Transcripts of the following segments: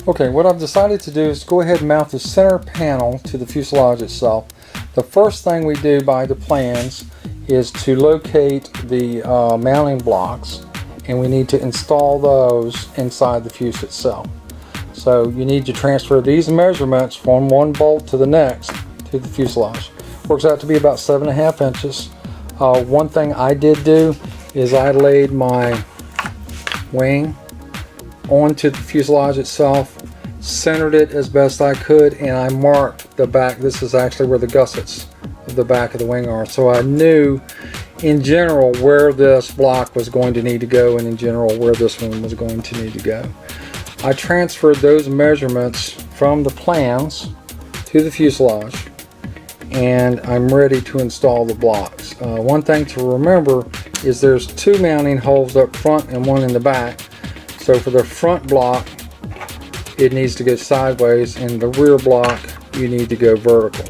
Okay, what I've decided to do is go ahead and mount the center panel to the fuselage itself. The first thing we do by the plans is to locate the mounting blocks, and we need to install those inside the fuse itself. So you need to transfer these measurements from one bolt to the next to the fuselage. Works out to be about 7.5 inches. One thing I did do is I laid my wing onto the fuselage itself, centered it as best I could, and I marked the back. This is actually where the gussets of the back of the wing are, so I knew in general where this block was going to need to go, and in general where this one was going to need to go. I transferred those measurements from the plans to the fuselage, and I'm ready to install the blocks. One thing to remember is there's 2 mounting holes up front and 1 in the back. So for the front block, it needs to go sideways, and the rear block, you need to go vertical.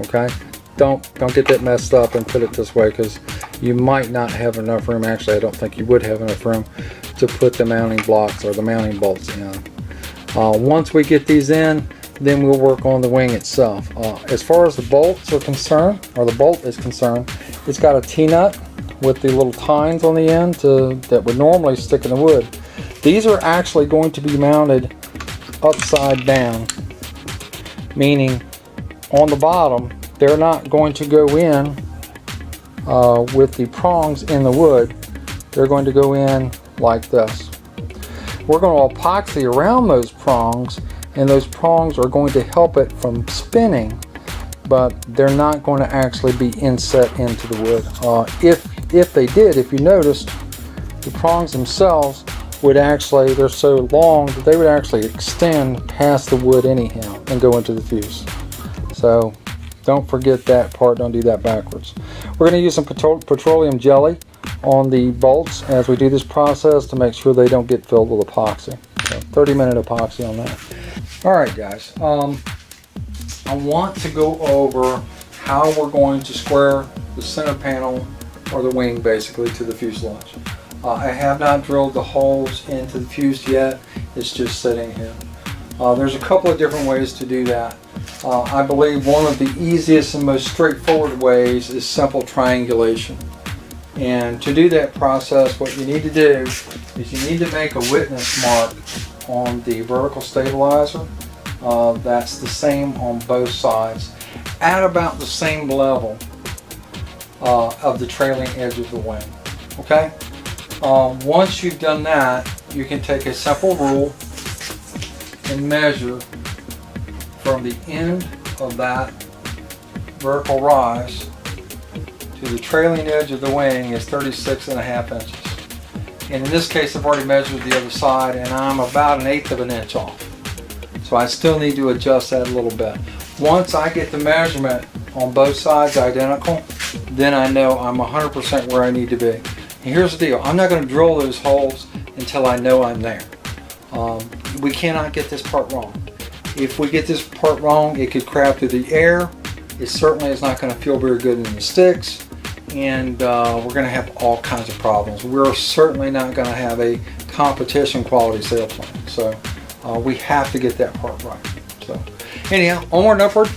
Okay? Don't get that messed up and put it this way, because you might not have enough room. Actually, I don't think you would have enough room to put the mounting blocks or the mounting bolts in. Once we get these in, then we'll work on the wing itself. As far as the bolts are concerned, or the bolt is concerned, it's got a T-nut with the little tines on the end that would normally stick in the wood. These are actually going to be mounted upside down, meaning on the bottom they're not going to go in with the prongs in the wood. They're going to go in like this. We're going to epoxy around those prongs, and those prongs are going to help it from spinning, but they're not going to actually be inset into the wood. If they did, if you noticed, the prongs themselves would actually, they're so long that they would actually extend past the wood anyhow and go into the fuse. So don't forget that part, don't do that backwards. We're going to use some petroleum jelly on the bolts as we do this process to make sure they don't get filled with epoxy. So 30-minute epoxy on that. Alright guys, I want to go over how we're going to square the center panel, or the wing basically, to the fuselage. I have not drilled the holes into the fuse yet. It's just sitting here. There's a couple of different ways to do that. I believe one of the easiest and most straightforward ways is simple triangulation. And to do that process, what you need to do is you need to make a witness mark on the vertical stabilizer. That's the same on both sides, at about the same level of the trailing edge of the wing. Okay? Once you've done that, you can take a simple rule and measure from the end of that vertical rise to the trailing edge of the wing is 36.5 inches. And in this case, I've already measured the other side, and I'm about 1/8 of an inch off. So I still need to adjust that a little bit. Once I get the measurement on both sides identical, then I know I'm 100% where I need to be. And here's the deal, I'm not going to drill those holes until I know I'm there. We cannot get this part wrong. If we get this part wrong, it could crab through the air. It certainly is not going to feel very good in the sticks, and we're going to have all kinds of problems. We're certainly not going to have a competition quality sailplane. So we have to get that part right. So anyhow, onward and upward.